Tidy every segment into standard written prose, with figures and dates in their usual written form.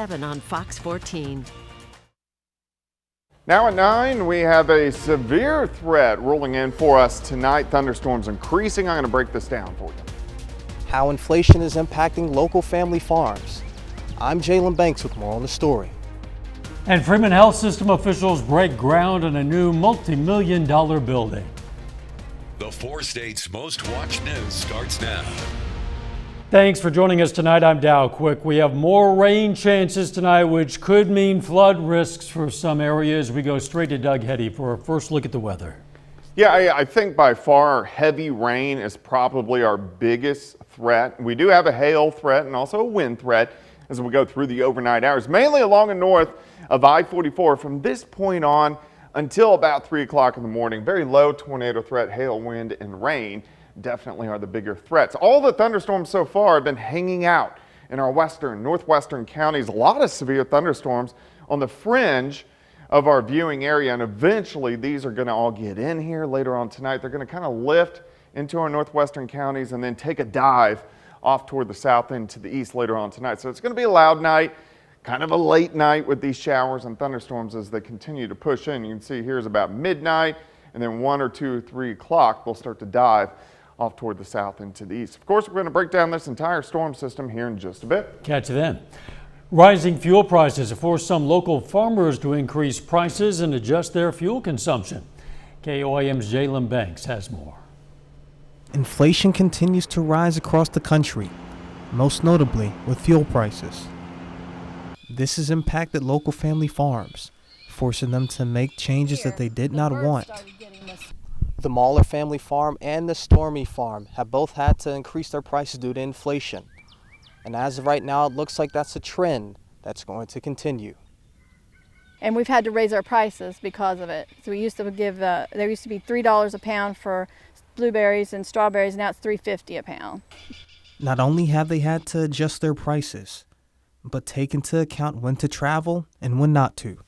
7 on Fox 14. Now at 9, we have a severe threat rolling in for us tonight. Thunderstorms increasing. I'm going to break this down for you. How inflation is impacting local family farms. I'm Jalen Banks with more on the story. And Freeman Health System officials break ground on a new multi-million-dollar building. The 4 states' most watched news starts now. Thanks for joining us tonight. I'm Dow Quick. We have more rain chances tonight, which could mean flood risks for some areas. We go straight to Doug Heddy for a first look at the weather. Yeah, I think by far heavy rain is probably our biggest threat. We do have a hail threat and also a wind threat as we go through the overnight hours, mainly along and north of I-44 from this point on until about 3 o'clock in the morning. Very low tornado threat, hail, wind, and rain definitely are the bigger threats. All the thunderstorms so far have been hanging out in our western, northwestern counties. A lot of severe thunderstorms on the fringe of our viewing area, and eventually these are going to all get in here later on tonight. They're going to kind of lift into our northwestern counties and then take a dive off toward the south end to the east later on tonight. So it's going to be a loud night, kind of a late night with these showers and thunderstorms as they continue to push in. You can see here's about midnight, and then 1 or 2 or 3 o'clock they'll start to dive off toward the south and to the east. Of course, we're going to break down this entire storm system here in just a bit. Catch you then. Rising fuel prices have forced some local farmers to increase prices and adjust their fuel consumption. KOAM's Jalen Banks has more. Inflation continues to rise across the country, most notably with fuel prices. This has impacted local family farms, forcing them to make changes that they did not want. The Mahler family farm and the Stormy farm have both had to increase their prices due to inflation. And as of right now, it looks like that's a trend that's going to continue. And we've had to raise our prices because of it. So we used to give, there used to be $3 a pound for blueberries and strawberries, now it's $3.50 a pound. Not only have they had to adjust their prices, but take into account when to travel and when not to.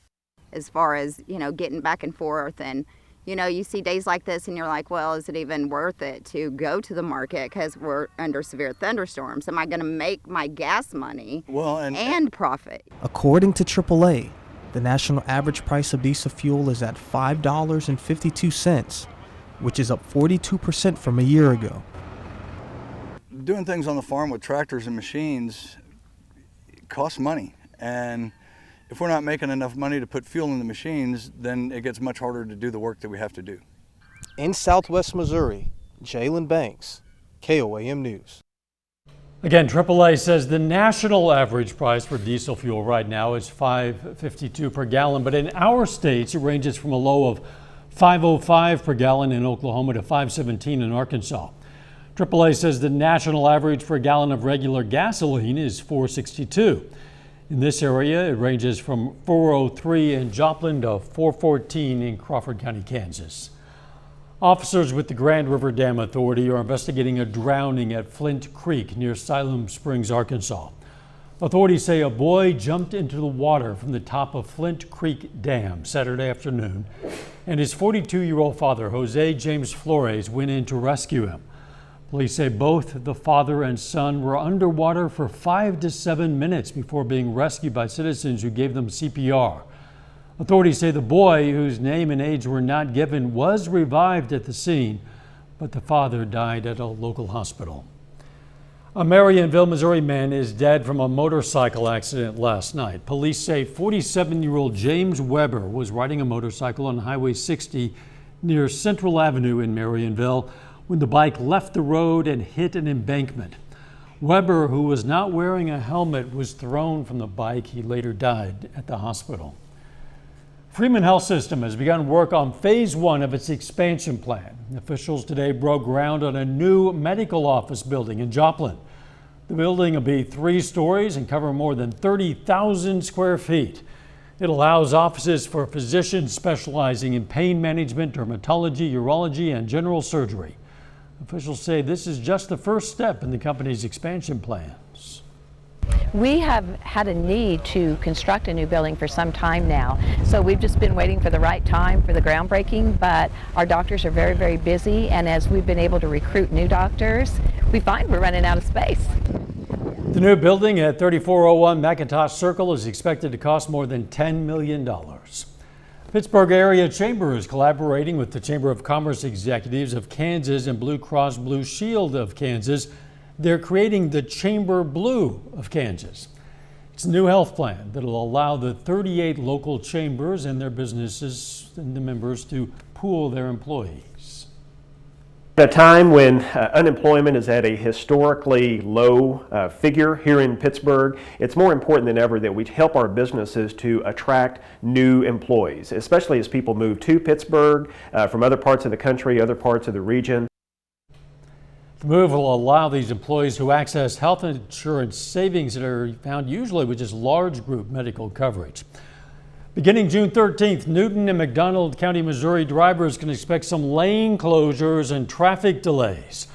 As far as, getting back and forth and you see days like this and you're like, well, is it even worth it to go to the market because we're under severe thunderstorms? Am I going to make my gas money and profit? According to AAA, the national average price of diesel fuel is at $5.52, which is up 42% from a year ago. Doing things on the farm with tractors and machines costs money, and if we're not making enough money to put fuel in the machines, then it gets much harder to do the work that we have to do. In Southwest Missouri, Jalen Banks, KOAM News. Again, AAA says the national average price for diesel fuel right now is $5.52 per gallon, but in our states it ranges from a low of $5.05 per gallon in Oklahoma to $5.17 in Arkansas. AAA says the national average for a gallon of regular gasoline is $4.62. In this area, it ranges from $4.03 in Joplin to $4.14 in Crawford County, Kansas. Officers with the Grand River Dam Authority are investigating a drowning at Flint Creek near Siloam Springs, Arkansas. Authorities say a boy jumped into the water from the top of Flint Creek Dam Saturday afternoon, and his 42-year-old father, Jose James Flores, went in to rescue him. Police say both the father and son were underwater for 5 to 7 minutes before being rescued by citizens who gave them CPR. Authorities say the boy, whose name and age were not given, was revived at the scene, but the father died at a local hospital. A Marionville, Missouri man is dead from a motorcycle accident last night. Police say 47-year-old James Weber was riding a motorcycle on Highway 60 near Central Avenue in Marionville when the bike left the road and hit an embankment. Weber, who was not wearing a helmet, was thrown from the bike. He later died at the hospital. Freeman Health System has begun work on phase 1 of its expansion plan. Officials today broke ground on a new medical office building in Joplin. The building will be 3 stories and cover more than 30,000 square feet. It allows offices for physicians specializing in pain management, dermatology, urology, and general surgery. Officials say this is just the first step in the company's expansion plans. We have had a need to construct a new building for some time now, so we've just been waiting for the right time for the groundbreaking, but our doctors are very, very busy, and as we've been able to recruit new doctors, we find we're running out of space. The new building at 3401 McIntosh Circle is expected to cost more than $10 million. Pittsburgh Area Chamber is collaborating with the Chamber of Commerce executives of Kansas and Blue Cross Blue Shield of Kansas. They're creating the Chamber Blue of Kansas. It's a new health plan that will allow the 38 local chambers and their businesses and the members to pool their employees. At a time when unemployment is at a historically low figure here in Pittsburgh, it's more important than ever that we help our businesses to attract new employees, especially as people move to Pittsburgh from other parts of the country, other parts of the region. The move will allow these employees to access health insurance savings that are found usually with just large group medical coverage. Beginning June 13th, Newton and Mcdonald County, Missouri drivers can expect some lane closures and traffic delays.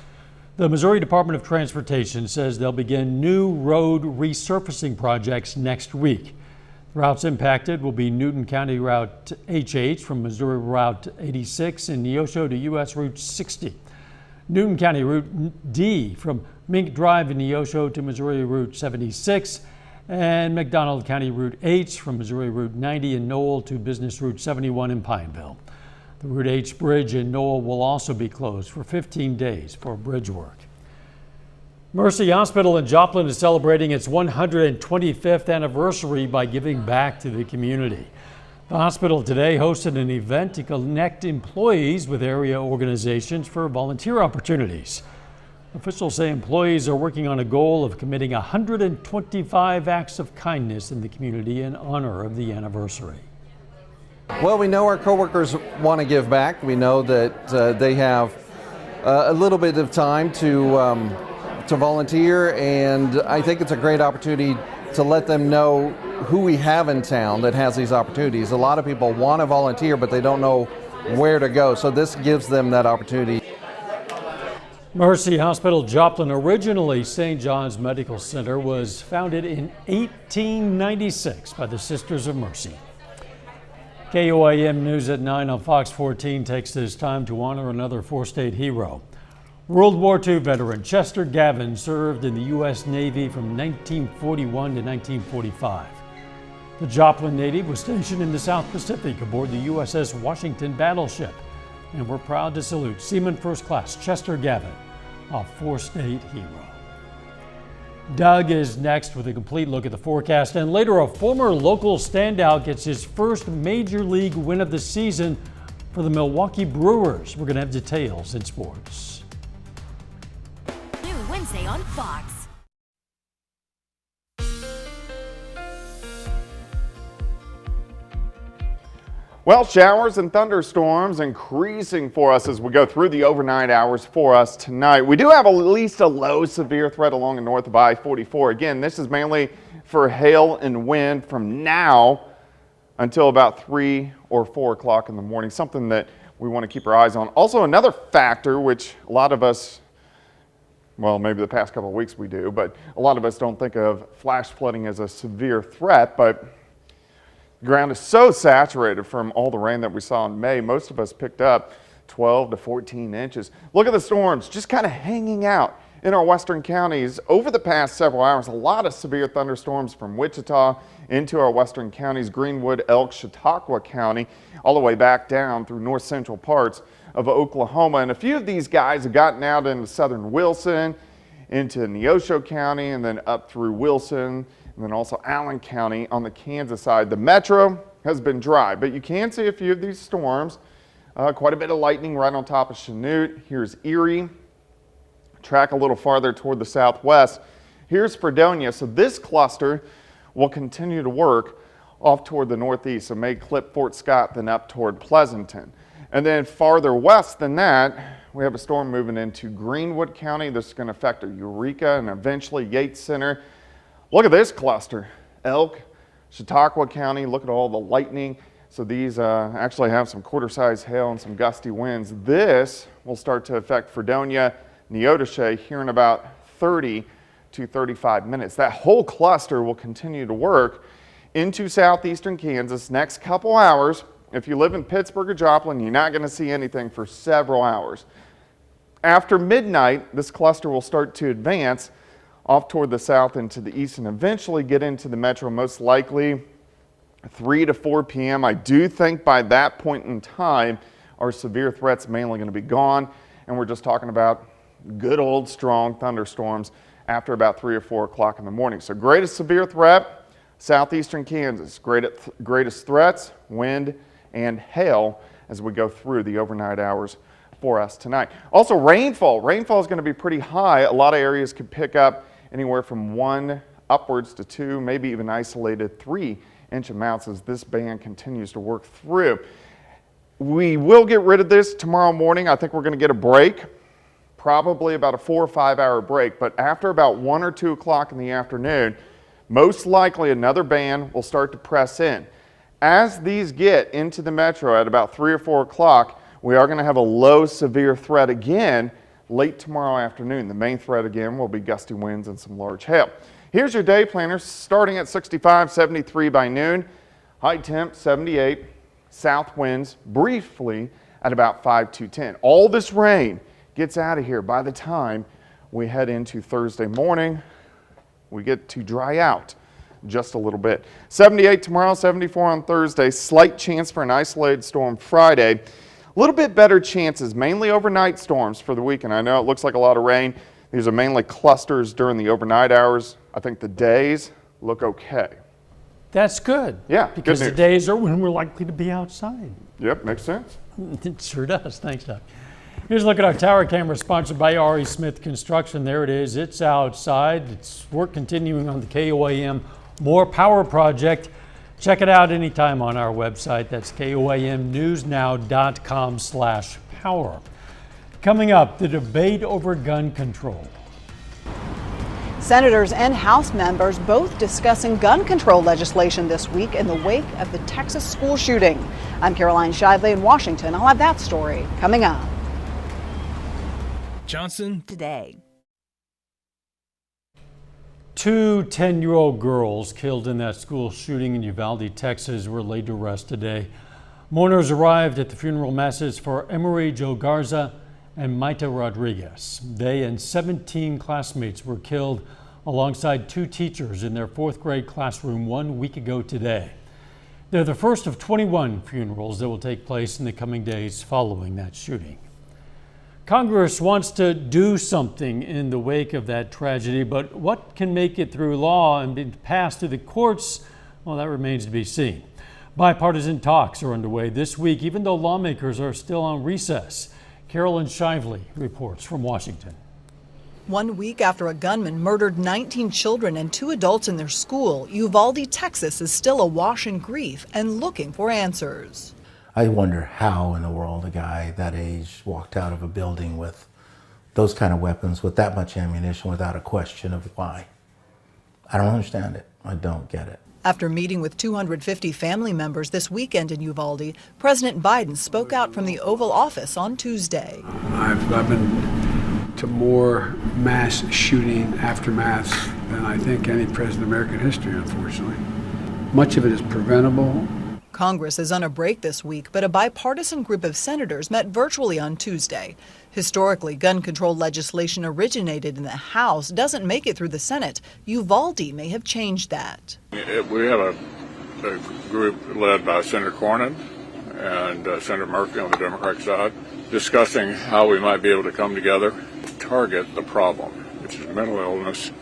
The Missouri Department of Transportation says they'll begin new road resurfacing projects next week. The routes impacted will be Newton County Route HH from Missouri Route 86 and Neosho to U.S. Route 60. Newton County Route D from Mink Drive in Neosho to Missouri Route 76, and McDonald County Route H from Missouri Route 90 in Knoll to Business Route 71 in Pineville. The Route H bridge in Knoll will also be closed for 15 days for bridge work. Mercy Hospital in Joplin is celebrating its 125th anniversary by giving back to the community. The hospital today hosted an event to connect employees with area organizations for volunteer opportunities. Officials say employees are working on a goal of committing 125 acts of kindness in the community in honor of the anniversary. Well, we know our coworkers want to give back. We know that they have a little bit of time to volunteer, and I think it's a great opportunity to let them know who we have in town that has these opportunities. A lot of people want to volunteer, but they don't know where to go, so this gives them that opportunity. Mercy Hospital Joplin, originally St. John's Medical Center, was founded in 1896 by the Sisters of Mercy. KOAM News at 9 on Fox 14 takes this time to honor another four-state hero. World War II veteran Chester Gavin served in the U.S. Navy from 1941 to 1945. The Joplin native was stationed in the South Pacific aboard the USS Washington battleship, and we're proud to salute Seaman First Class Chester Gavin, a four-state hero. Doug is next with a complete look at the forecast, and later a former local standout gets his first major league win of the season for the Milwaukee Brewers. We're going to have details in sports. Wednesday on Fox. Well, showers and thunderstorms increasing for us as we go through the overnight hours for us tonight. We do have at least a low severe threat along the north of I-44. Again, this is mainly for hail and wind from now until about 3 or 4 o'clock in the morning, something that we want to keep our eyes on. Also, another factor which a lot of us, well, maybe the past couple of weeks we do, but a lot of us don't think of flash flooding as a severe threat, but the ground is so saturated from all the rain that we saw in May. Most of us picked up 12 to 14 inches. Look at the storms just kind of hanging out in our western counties over the past several hours. A lot of severe thunderstorms from Wichita into our western counties, Greenwood, Elk, Chautauqua County, all the way back down through north central parts of Oklahoma. And a few of these guys have gotten out into southern Wilson, into Neosho County, and then up through Wilson, and then also Allen County on the Kansas side. The metro has been dry, but you can see a few of these storms. Quite a bit of lightning right on top of Chanute. Here's Erie. Track a little farther toward the southwest. Here's Fredonia. So this cluster will continue to work off toward the northeast. So may clip Fort Scott, then up toward Pleasanton. And then farther west than that, we have a storm moving into Greenwood County. This is going to affect Eureka and eventually Yates Center. Look at this cluster. Elk, Chautauqua County. Look at all the lightning. So these actually have some quarter-size hail and some gusty winds. This will start to affect Fredonia, Neodesha here in about 30 to 35 minutes. That whole cluster will continue to work into southeastern Kansas next couple hours. If you live in Pittsburgh or Joplin, you're not going to see anything for several hours. After midnight, this cluster will start to advance off toward the south and to the east and eventually get into the metro, most likely 3 to 4 p.m. I do think by that point in time, our severe threat's mainly going to be gone, and we're just talking about good old strong thunderstorms after about 3 or 4 o'clock in the morning. So greatest severe threat, southeastern Kansas. Greatest threats, wind and hail as we go through the overnight hours for us tonight. Also rainfall. Rainfall is going to be pretty high. A lot of areas could pick up anywhere from 1 upwards to 2, maybe even isolated 3-inch amounts as this band continues to work through. We will get rid of this tomorrow morning. I think we're going to get a break, probably about a 4 or 5 hour break, but after about 1 or 2 o'clock in the afternoon, most likely another band will start to press in. As these get into the metro at about 3 or 4 o'clock, we are going to have a low severe threat again late tomorrow afternoon. The main threat again will be gusty winds and some large hail. Here's your day planners starting at 65, 73 by noon, high temp 78, south winds briefly at about 5 to 10. All this rain gets out of here by the time we head into Thursday morning. We get to dry out just a little bit. 78 tomorrow, 74 on Thursday, slight chance for an isolated storm Friday. A little bit better chances, mainly overnight storms for the weekend. I know it looks like a lot of rain. These are mainly clusters during the overnight hours. I think the days look okay. That's good. Yeah, because the days are when we're likely to be outside. Yep, makes sense. It sure does. Thanks, Doug. Here's a look at our tower camera sponsored by R.E. Smith Construction. There it is. It's outside. It's work continuing on the KOAM More Power Project. Check it out anytime on our website. That's KOAMnewsnow.com/power. Coming up, the debate over gun control. Senators and House members both discussing gun control legislation this week in the wake of the Texas school shooting. I'm Caroline Shively in Washington. I'll have that story coming up. Johnson Today. 2 10-year-old girls killed in that school shooting in Uvalde, Texas, were laid to rest today. Mourners arrived at the funeral masses for Emery Jo Garza and Maita Rodriguez. They and 17 classmates were killed alongside 2 teachers in their 4th grade classroom 1 week ago today. They're the first of 21 funerals that will take place in the coming days following that shooting. Congress wants to do something in the wake of that tragedy, but what can make it through law and be passed through the courts? Well, that remains to be seen. Bipartisan talks are underway this week, even though lawmakers are still on recess. Carolyn Shively reports from Washington. 1 week after a gunman murdered 19 children and 2 adults in their school, Uvalde, Texas is still awash in grief and looking for answers. I wonder how in the world a guy that age walked out of a building with those kind of weapons, with that much ammunition, without a question of why. I don't understand it. I don't get it. After meeting with 250 family members this weekend in Uvalde, President Biden spoke out from the Oval Office on Tuesday. I've been to more mass shooting aftermaths than I think any president in American history, unfortunately. Much of it is preventable. Congress is on a break this week, but a bipartisan group of senators met virtually on Tuesday. Historically, gun control legislation originated in the House doesn't make it through the Senate. Uvalde may have changed that. We have a group led by Senator Cornyn and Senator Murphy on the Democratic side discussing how we might be able to come together to target the problem, which is mental illness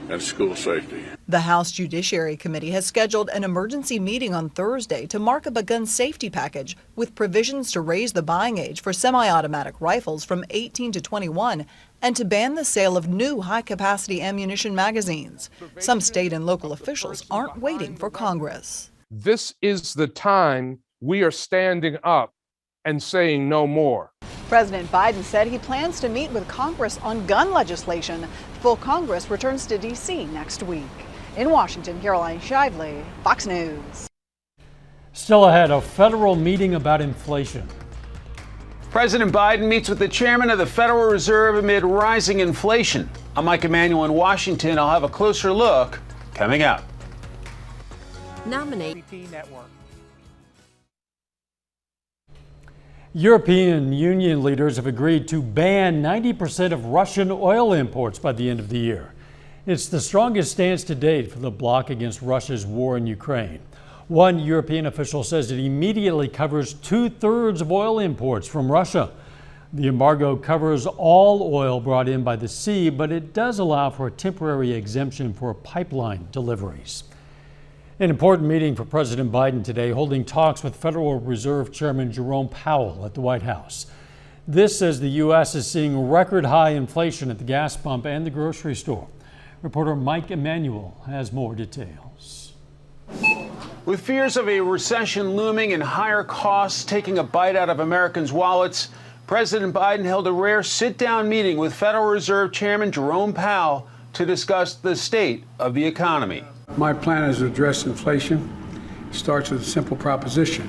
and school safety. The House Judiciary Committee has scheduled an emergency meeting on Thursday to mark up a gun safety package with provisions to raise the buying age for semi-automatic rifles from 18 to 21 and to ban the sale of new high-capacity ammunition magazines. Some state and local officials aren't waiting for Congress. This is the time we are standing up and saying no more. President Biden said he plans to meet with Congress on gun legislation. Full Congress returns to D.C. next week. In Washington, Caroline Shively, Fox News. Still ahead, a federal meeting about inflation. President Biden meets with the chairman of the Federal Reserve amid rising inflation. I'm Mike Emanuel in Washington. I'll have a closer look coming up. Nominate Network. European Union leaders have agreed to ban 90% of Russian oil imports by the end of the year. It's the strongest stance to date for the bloc against Russia's war in Ukraine. One European official says it immediately covers 2/3 of oil imports from Russia. The embargo covers all oil brought in by the sea, but it does allow for a temporary exemption for pipeline deliveries. An important meeting for President Biden today, holding talks with Federal Reserve Chairman Jerome Powell at the White House. This as the U.S. is seeing record high inflation at the gas pump and the grocery store. Reporter Mike Emanuel has more details. With fears of a recession looming and higher costs taking a bite out of Americans' wallets, President Biden held a rare sit-down meeting with Federal Reserve Chairman Jerome Powell to discuss the state of the economy. My plan is to address inflation. It starts with a simple proposition: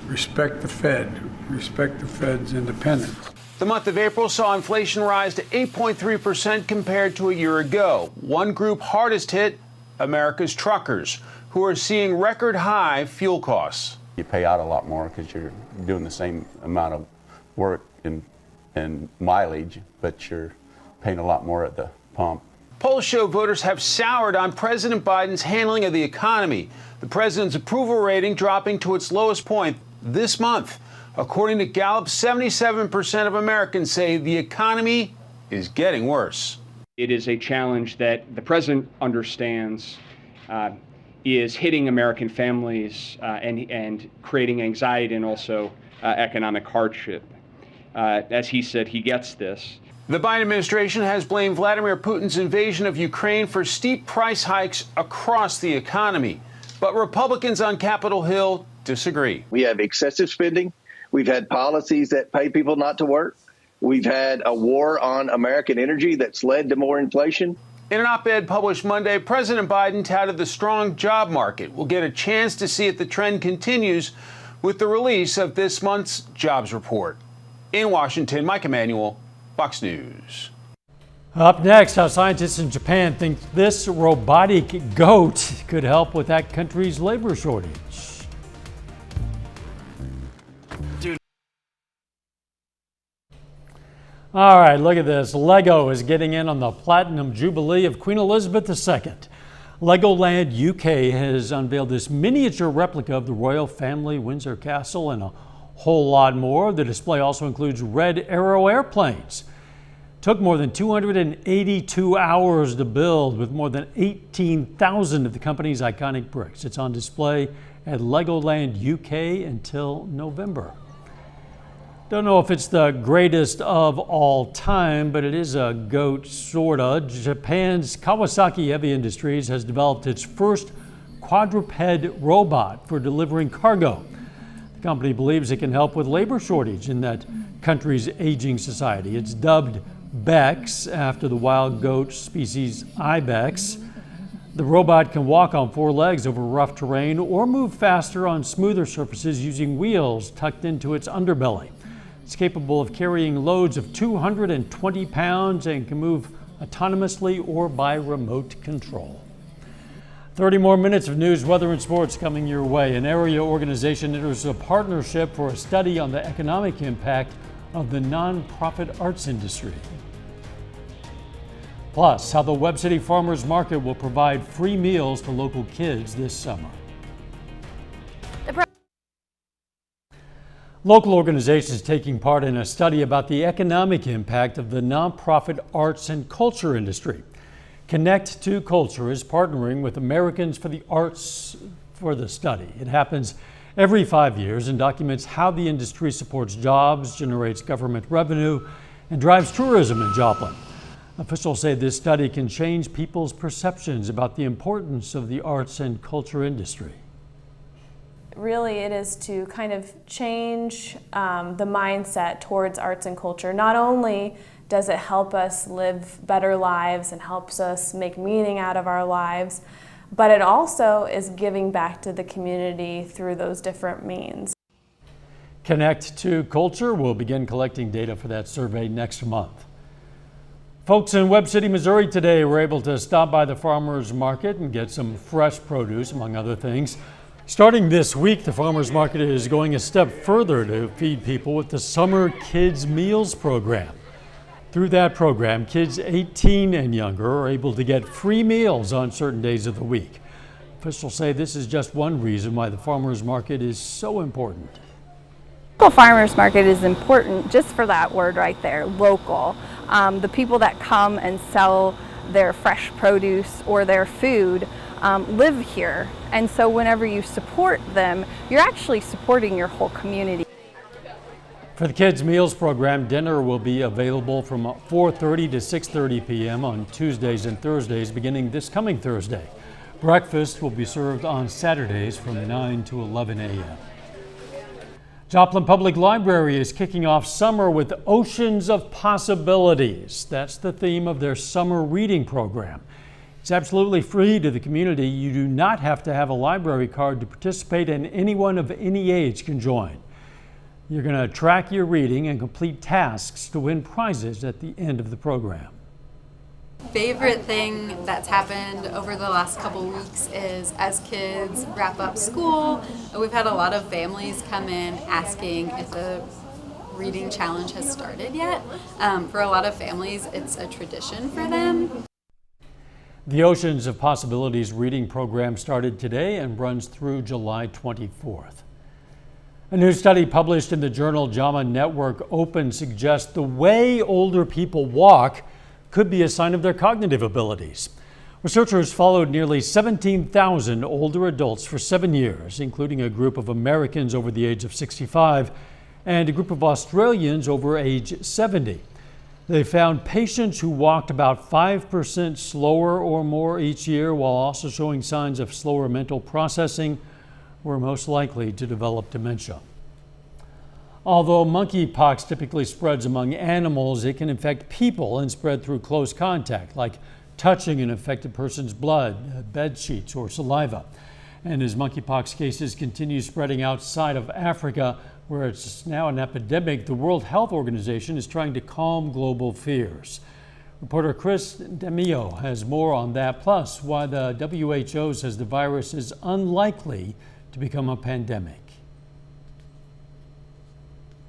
respect the Fed, respect the Fed's independence. The month of April saw inflation rise to 8.3% compared to a year ago. One group hardest hit, America's truckers, who are seeing record high fuel costs. You pay out a lot more because you're doing the same amount of work and mileage, but you're paying a lot more at the pump. Polls show voters have soured on President Biden's handling of the economy. The president's approval rating dropping to its lowest point this month. According to Gallup, 77% of Americans say the economy is getting worse. It is a challenge that the president understands is hitting American families and creating anxiety and also economic hardship. As he said, he gets this. The Biden administration has blamed Vladimir Putin's invasion of Ukraine for steep price hikes across the economy. But Republicans on Capitol Hill disagree. We have excessive spending. We've had policies that pay people not to work. We've had a war on American energy that's led to more inflation. In an op-ed published Monday, President Biden touted the strong job market. We'll get a chance to see if the trend continues with the release of this month's jobs report. In Washington, Mike Emanuel, Fox News. Up next, how scientists in Japan think this robotic goat could help with that country's labor shortage. All right, look at this. Lego is getting in on the Platinum Jubilee of Queen Elizabeth II. Legoland UK has unveiled this miniature replica of the royal family Windsor Castle and a whole lot more. The display also includes Red Arrow airplanes. Took more than 282 hours to build with more than 18,000 of the company's iconic bricks. It's on display at Legoland UK until November. Don't know if it's the greatest of all time, but it is a goat, sorta. Japan's Kawasaki Heavy Industries has developed its first quadruped robot for delivering cargo. The company believes it can help with labor shortage in that country's aging society. It's dubbed Bex after the wild goat species ibex. The robot can walk on 4 legs over rough terrain or move faster on smoother surfaces using wheels tucked into its underbelly. It's capable of carrying loads of 220 pounds and can move autonomously or by remote control. 30 more minutes of news, weather, and sports coming your way. An area organization enters a partnership for a study on the economic impact of the nonprofit arts industry. Plus, how the Webb City Farmers Market will provide free meals to local kids this summer. Local organizations taking part in a study about the economic impact of the nonprofit arts and culture industry. Connect to Culture is partnering with Americans for the Arts for the study. It happens every 5 years and documents how the industry supports jobs, generates government revenue, and drives tourism in Joplin. Officials say this study can change people's perceptions about the importance of the arts and culture industry. Really, it is to kind of change the mindset towards arts and culture. Not only does it help us live better lives and helps us make meaning out of our lives, but it also is giving back to the community through those different means. Connect to Culture will begin collecting data for that survey next month. Folks in Webb City, Missouri today were able to stop by the farmers market and get some fresh produce, among other things. Starting this week, the farmers market is going a step further to feed people with the Summer Kids Meals program. Through that program, kids 18 and younger are able to get free meals on certain days of the week. Officials say this is just one reason why the farmers market is so important. Local farmers market is important just for that word right there, local. The people that come and sell their fresh produce or their food live here, and so whenever you support them, you're actually supporting your whole community. For the Kids Meals program, dinner will be available from 4:30 to 6:30 p.m. on Tuesdays and Thursdays beginning this coming Thursday. Breakfast will be served on Saturdays from 9 to 11 a.m. Joplin Public Library is kicking off summer with Oceans of Possibilities. That's the theme of their summer reading program. It's absolutely free to the community. You do not have to have a library card to participate, and anyone of any age can join. You're going to track your reading and complete tasks to win prizes at the end of the program. Favorite thing that's happened over the last couple weeks is as kids wrap up school, we've had a lot of families come in asking if the reading challenge has started yet. For a lot of families, it's a tradition for them. The Oceans of Possibilities reading program started today and runs through July 24th. A new study published in the journal JAMA Network Open suggests the way older people walk could be a sign of their cognitive abilities. Researchers followed nearly 17,000 older adults for 7 years, including a group of Americans over the age of 65 and a group of Australians over age 70. They found patients who walked about 5% slower or more each year while also showing signs of slower mental processing were most likely to develop dementia. Although monkeypox typically spreads among animals, it can infect people and spread through close contact, like touching an infected person's blood, bed sheets, or saliva. And as monkeypox cases continue spreading outside of Africa, where it's now an epidemic, the World Health Organization is trying to calm global fears. Reporter Chris DeMio has more on that, plus why the WHO says the virus is unlikely to become a pandemic.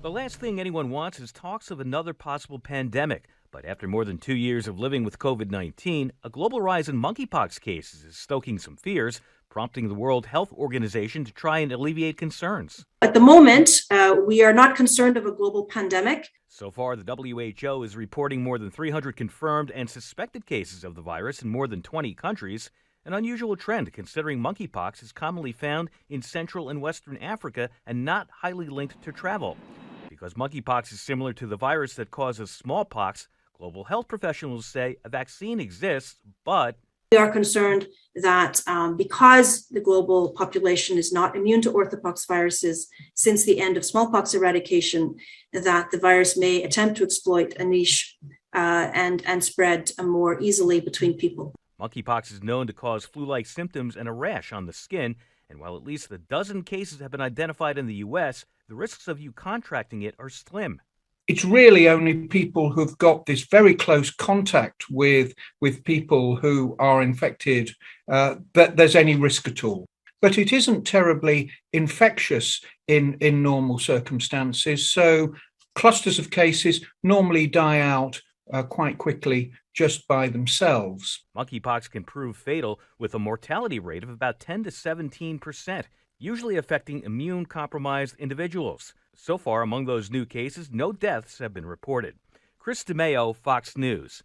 The last thing anyone wants is talks of another possible pandemic. But after more than 2 years of living with COVID-19, a global rise in monkeypox cases is stoking some fears, prompting the World Health Organization to try and alleviate concerns. At the moment, we are not concerned of a global pandemic. So far, the WHO is reporting more than 300 confirmed and suspected cases of the virus in more than 20 countries, an unusual trend considering monkeypox is commonly found in Central and Western Africa and not highly linked to travel. Because monkeypox is similar to the virus that causes smallpox, global health professionals say a vaccine exists, but We are concerned that because the global population is not immune to orthopox viruses since the end of smallpox eradication, that the virus may attempt to exploit a niche and spread more easily between people. Monkeypox is known to cause flu-like symptoms and a rash on the skin, and while at least a dozen cases have been identified in the U.S., the risks of you contracting it are slim. It's really only people who've got this very close contact with people who are infected that there's any risk at all. But it isn't terribly infectious in normal circumstances, so clusters of cases normally die out quite quickly just by themselves. Monkeypox can prove fatal with a mortality rate of about 10 to 17%, usually affecting immune-compromised individuals. So far, among those new cases, no deaths have been reported. Chris DeMeo, Fox News.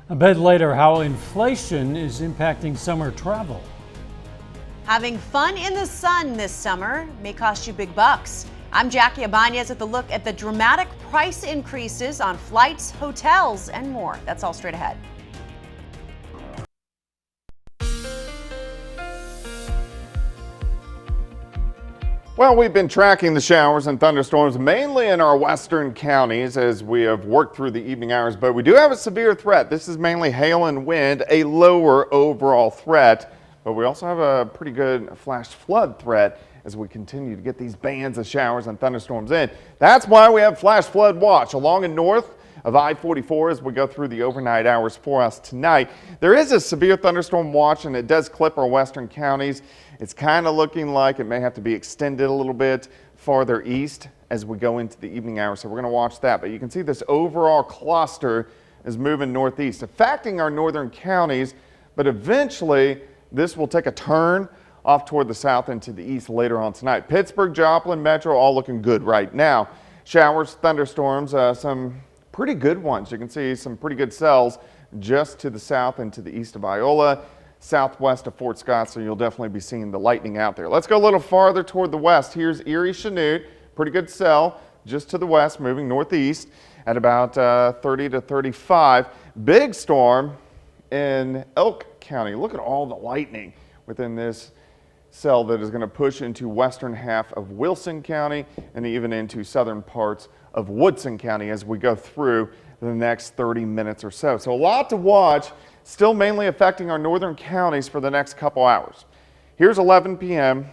A bit later, how inflation is impacting summer travel. Having fun in the sun this summer may cost you big bucks. I'm Jackie Ibanez with a look at the dramatic price increases on flights, hotels, and more. That's all straight ahead. Well, we've been tracking the showers and thunderstorms mainly in our western counties as we have worked through the evening hours, but we do have a severe threat. This is mainly hail and wind, a lower overall threat, but we also have a pretty good flash flood threat as we continue to get these bands of showers and thunderstorms in. That's why we have flash flood watch along and north of I-44 as we go through the overnight hours for us tonight. There is a severe thunderstorm watch and it does clip our western counties. It's kind of looking like it may have to be extended a little bit farther east as we go into the evening hours. So we're going to watch that. But you can see this overall cluster is moving northeast, affecting our northern counties. But eventually, this will take a turn off toward the south and to the east later on tonight. Pittsburgh, Joplin, Metro, all looking good right now. Showers, thunderstorms, some pretty good ones. You can see some pretty good cells just to the south and to the east of Iola, southwest of Fort Scott, so you'll definitely be seeing the lightning out there. Let's go a little farther toward the west. Here's Erie, Chanute, pretty good cell just to the west, moving northeast at about 30 to 35. Big storm in Elk County. Look at all the lightning within this cell that is going to push into western half of Wilson County and even into southern parts of Woodson County as we go through the next 30 minutes or so. So a lot to watch, still mainly affecting our northern counties for the next couple hours. Here's 11 p.m.,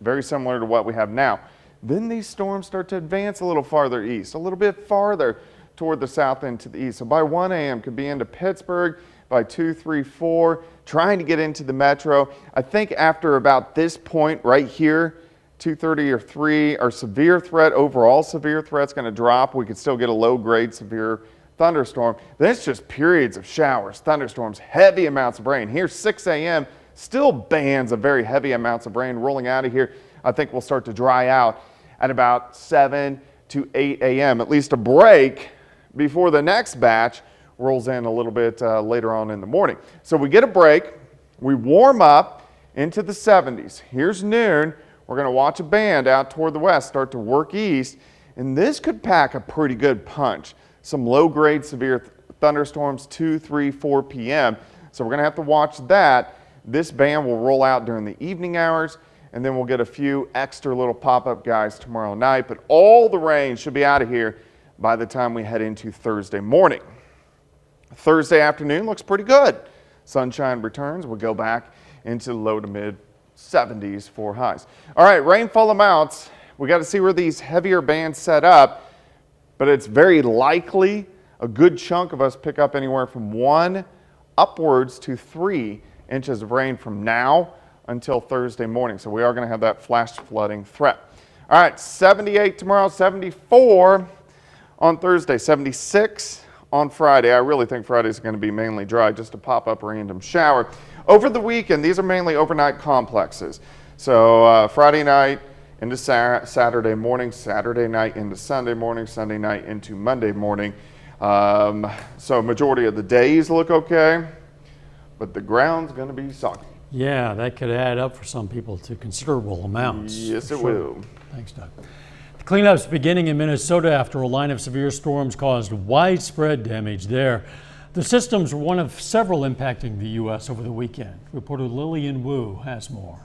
very similar to what we have now. Then these storms start to advance a little farther east, a little bit farther toward the south and to the east. So by 1 a.m. could be into Pittsburgh, by 2, 3, 4, trying to get into the metro. I think after about this point right here, 2:30 or 3, our severe threat, overall severe threat's going to drop. We could still get a low-grade severe thunderstorm. Then it's just periods of showers, thunderstorms, heavy amounts of rain. Here's 6 a.m., still bands of very heavy amounts of rain rolling out of here. I think we'll start to dry out at about 7 to 8 a.m., at least a break before the next batch rolls in a little bit later on in the morning. So we get a break, we warm up into the 70s. Here's noon. We're going to watch a band out toward the west start to work east, and this could pack a pretty good punch. Some low-grade severe thunderstorms 2, 3, 4 p.m. So we're going to have to watch that. This band will roll out during the evening hours, and then we'll get a few extra little pop-up guys tomorrow night. But all the rain should be out of here by the time we head into Thursday morning. Thursday afternoon looks pretty good. Sunshine returns. We'll go back into the low to mid 70s for highs. All right, rainfall amounts. We got to see where these heavier bands set up, but it's very likely a good chunk of us pick up anywhere from 1 upwards to 3 inches of rain from now until Thursday morning. So we are going to have that flash flooding threat. All right, 78 tomorrow, 74 on Thursday, 76 on Friday. I really think Friday is going to be mainly dry, just a pop-up random shower. Over the weekend, these are mainly overnight complexes. So Friday night into Saturday morning, Saturday night into Sunday morning, Sunday night into Monday morning. So majority of the days look okay, but the ground's going to be soggy. Yeah, that could add up for some people to considerable amounts. Yes, it will. Thanks, Doug. Cleanup's beginning in Minnesota after a line of severe storms caused widespread damage there. The systems were one of several impacting the U.S. over the weekend. Reporter Lillian Wu has more.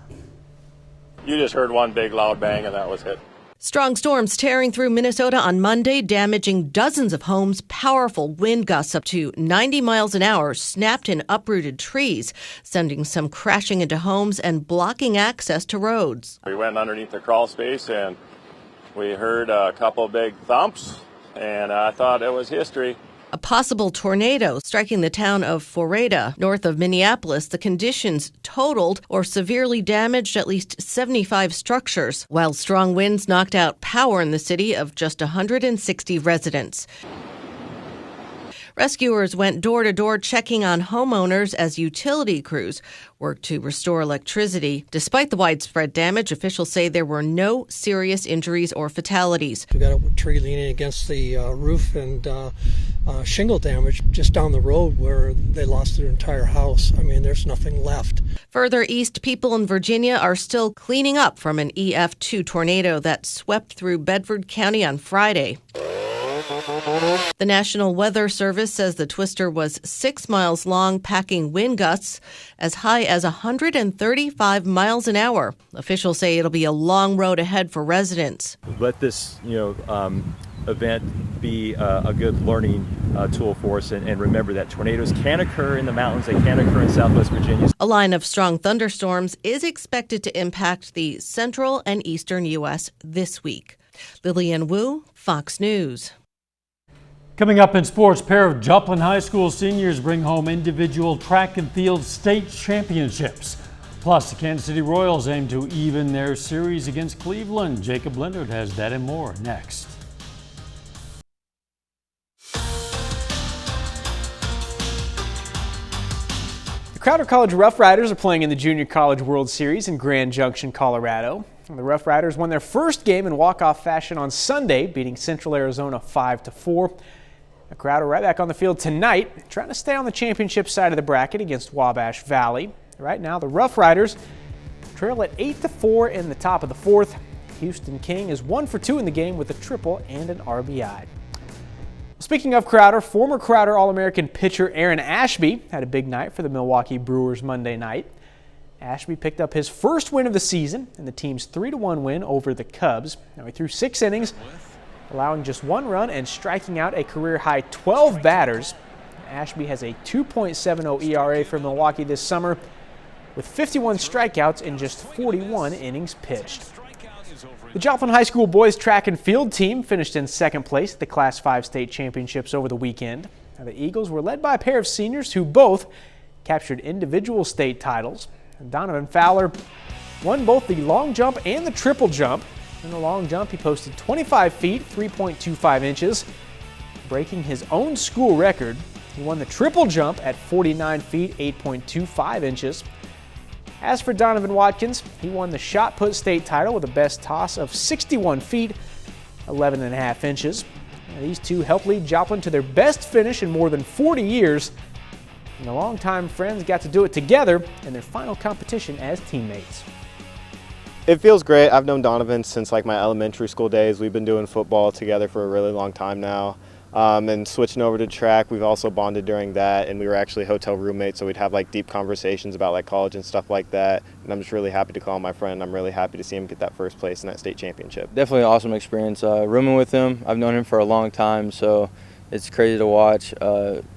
You just heard one big loud bang and that was it. Strong storms tearing through Minnesota on Monday, damaging dozens of homes. Powerful wind gusts up to 90 miles an hour snapped and uprooted trees, sending some crashing into homes and blocking access to roads. We went underneath the crawl space and we heard a couple big thumps, and I thought it was history. A possible tornado striking the town of Florida, north of Minneapolis. The conditions totaled or severely damaged at least 75 structures, while strong winds knocked out power in the city of just 160 residents. Rescuers went door to door checking on homeowners as utility crews worked to restore electricity. Despite the widespread damage, officials say there were no serious injuries or fatalities. We got a tree leaning against the roof and shingle damage just down the road where they lost their entire house. I mean, there's nothing left. Further east, people in Virginia are still cleaning up from an EF2 tornado that swept through Bedford County on Friday. The National Weather Service says the twister was 6 miles long, packing wind gusts as high as 135 miles an hour. Officials say it'll be a long road ahead for residents. Let this, event be a good learning tool for us, and remember that tornadoes can occur in the mountains, they can occur in Southwest Virginia. A line of strong thunderstorms is expected to impact the central and eastern U.S. this week. Lillian Wu, Fox News. Coming up in sports, a pair of Joplin High School seniors bring home individual track and field state championships. Plus, the Kansas City Royals aim to even their series against Cleveland. Jacob Lindert has that and more next. The Crowder College Rough Riders are playing in the Junior College World Series in Grand Junction, Colorado. The Rough Riders won their first game in walk-off fashion on Sunday, beating Central Arizona 5-4. The Crowder right back on the field tonight, trying to stay on the championship side of the bracket against Wabash Valley. Right now, the Rough Riders trail at 8-4 in the top of the fourth. Houston King is 1 for 2 in the game with a triple and an RBI. Speaking of Crowder, former Crowder All-American pitcher Aaron Ashby had a big night for the Milwaukee Brewers Monday night. Ashby picked up his first win of the season in the team's 3-1 win over the Cubs. Now, he threw 6 innings, allowing just 1 run and striking out a career-high 12 batters. Ashby has a 2.70 ERA for Milwaukee this summer, with 51 strikeouts in just 41 innings pitched. The Joplin High School boys track and field team finished in second place at the Class 5 state championships over the weekend. Now, the Eagles were led by a pair of seniors who both captured individual state titles. Donovan Fowler won both the long jump and the triple jump. In the long jump, he posted 25 feet, 3.25 inches, breaking his own school record. He won the triple jump at 49 feet, 8.25 inches. As for Donovan Watkins, he won the shot put state title with a best toss of 61 feet, 11.5 inches. Now, these two helped lead Joplin to their best finish in more than 40 years. And the longtime friends got to do it together in their final competition as teammates. It feels great. I've known Donovan since like my elementary school days. We've been doing football together for a really long time now. And switching over to track, we've also bonded during that, and we were actually hotel roommates, so we'd have like deep conversations about like college and stuff like that. And I'm just really happy to call him my friend. I'm really happy to see him get that first place in that state championship. Definitely an awesome experience. Rooming with him, I've known him for a long time, so it's crazy to watch.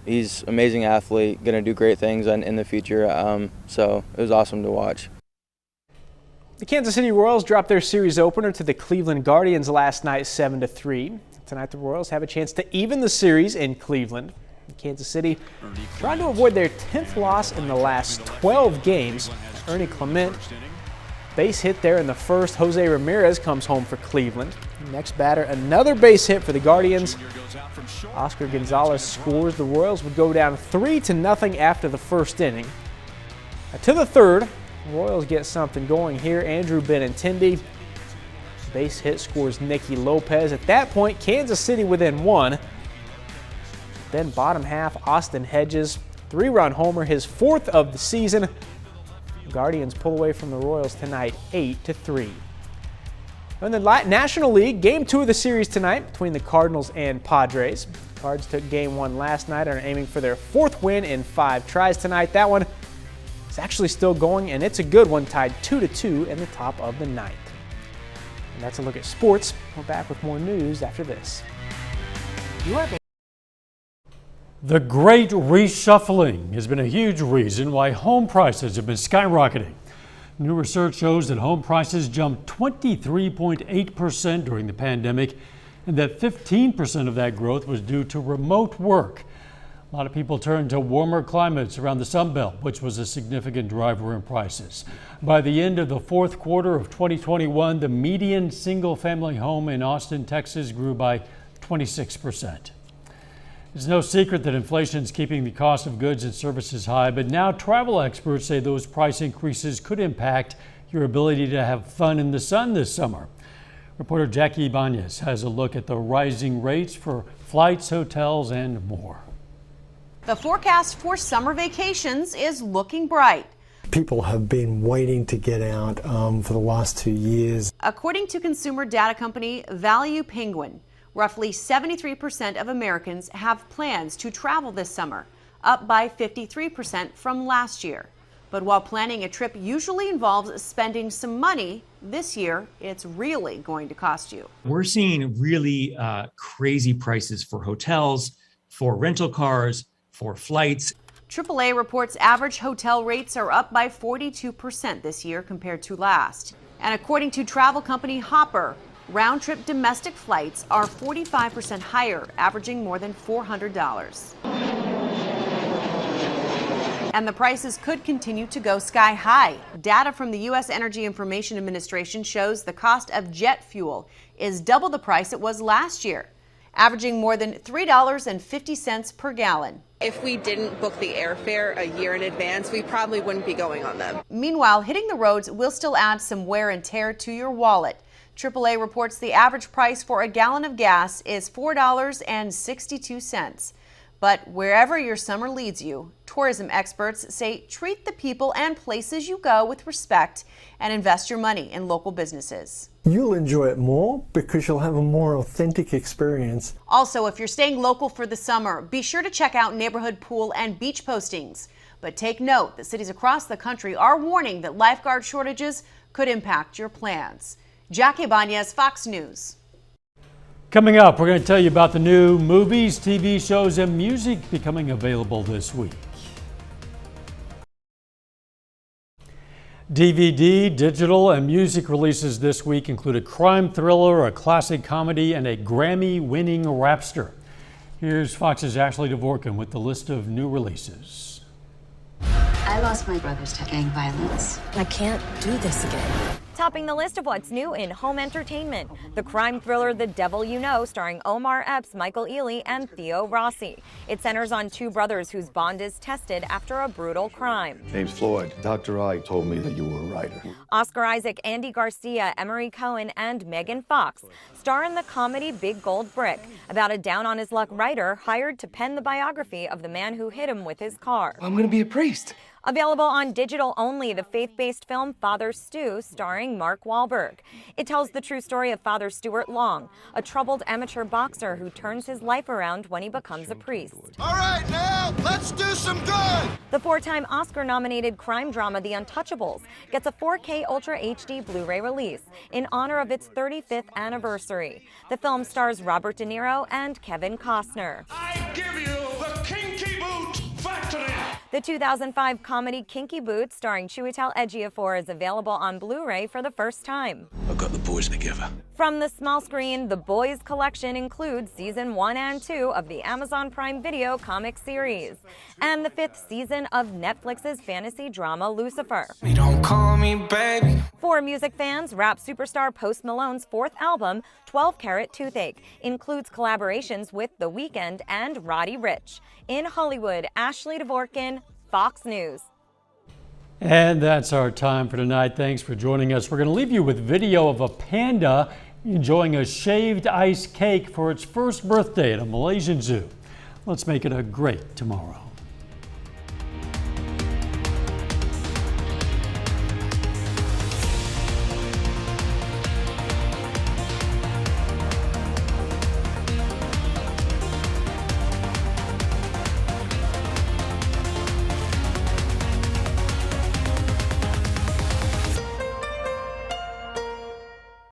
He's an amazing athlete, going to do great things in the future, so it was awesome to watch. The Kansas City Royals dropped their series opener to the Cleveland Guardians last night 7-3. Tonight the Royals have a chance to even the series in Cleveland. Kansas City trying to avoid their 10th loss in the last 12 games. Ernie Clement, base hit there in the first. Jose Ramirez comes home for Cleveland. Next batter, another base hit for the Guardians. Oscar Gonzalez scores. The Royals would go down 3-0 after the first inning. To the third, Royals get something going here. Andrew Benintendi, base hit, scores Nicky Lopez. At that point, Kansas City within 1. Then bottom half, Austin Hedges, 3-run homer, his 4th of the season. The Guardians pull away from the Royals tonight, 8-3. In the National League, Game 2 of the series tonight between the Cardinals and Padres. The Cards took Game 1 last night and are aiming for their 4th win in 5 tries tonight. That one is actually still going, and it's a good one, tied 2-2 in the top of the 9th. And that's a look at sports. We're back with more news after this. The Great Reshuffling has been a huge reason why home prices have been skyrocketing. New research shows that home prices jumped 23.8% during the pandemic, and that 15% of that growth was due to remote work. A lot of people turned to warmer climates around the Sun Belt, which was a significant driver in prices. By the end of the 4th quarter of 2021, the median single-family home in Austin, Texas grew by 26%. It's no secret that inflation is keeping the cost of goods and services high, but now travel experts say those price increases could impact your ability to have fun in the sun this summer. Reporter Jackie Ibanez has a look at the rising rates for flights, hotels, and more. The forecast for summer vacations is looking bright. People have been waiting to get out for the last 2 years. According to consumer data company Value Penguin, roughly 73% of Americans have plans to travel this summer, up by 53% from last year. But while planning a trip usually involves spending some money, this year it's really going to cost you. We're seeing really crazy prices for hotels, for rental cars, for flights. AAA reports average hotel rates are up by 42% this year compared to last. And according to travel company Hopper, round-trip domestic flights are 45% higher, averaging more than $400. And the prices could continue to go sky high. Data from the U.S. Energy Information Administration shows the cost of jet fuel is double the price it was last year, averaging more than $3.50 per gallon. If we didn't book the airfare a year in advance, we probably wouldn't be going on them. Meanwhile, hitting the roads will still add some wear and tear to your wallet. AAA reports the average price for a gallon of gas is $4.62. But wherever your summer leads you, tourism experts say treat the people and places you go with respect and invest your money in local businesses. You'll enjoy it more because you'll have a more authentic experience. Also, if you're staying local for the summer, be sure to check out neighborhood pool and beach postings. But take note that cities across the country are warning that lifeguard shortages could impact your plans. Jackie Ibanez, Fox News. Coming up, we're going to tell you about the new movies, TV shows, and music becoming available this week. DVD, digital, and music releases this week include a crime thriller, a classic comedy, and a Grammy-winning rapster. Here's Fox's Ashley Dvorkin with the list of new releases. I lost my brothers to gang violence. I can't do this again. Topping the list of what's new in home entertainment, the crime thriller The Devil You Know, starring Omar Epps, Michael Ealy, and Theo Rossi. It centers on two brothers whose bond is tested after a brutal crime. Name's Floyd. Dr. I told me that you were a writer. Oscar Isaac, Andy Garcia, Emery Cohen, and Megan Fox star in the comedy Big Gold Brick, about a down-on-his-luck writer hired to pen the biography of the man who hit him with his car. I'm gonna be a priest. Available on digital only, the faith-based film Father Stu, starring Mark Wahlberg. It tells the true story of Father Stuart Long, a troubled amateur boxer who turns his life around when he becomes a priest. All right, now, let's do some good! The four-time Oscar-nominated crime drama The Untouchables gets a 4K Ultra HD Blu-ray release in honor of its 35th anniversary. The film stars Robert De Niro and Kevin Costner. I give you the Kinky Boot Factory! The 2005 comedy Kinky Boots, starring Chiwetel Ejiofor, is available on Blu-ray for the first time. I've got the boys together. From the small screen, The Boys collection includes Season 1 and 2 of the Amazon Prime Video comic series, and the 5th season of Netflix's fantasy drama Lucifer. Don't call me baby. For music fans, rap superstar Post Malone's 4th album, 12 Carat Toothache, includes collaborations with The Weeknd and Roddy Ricch. In Hollywood, Ashley Dvorkin, Fox News. And that's our time for tonight. Thanks for joining us. We're going to leave you with video of a panda enjoying a shaved ice cake for its first birthday at a Malaysian zoo. Let's make it a great tomorrow.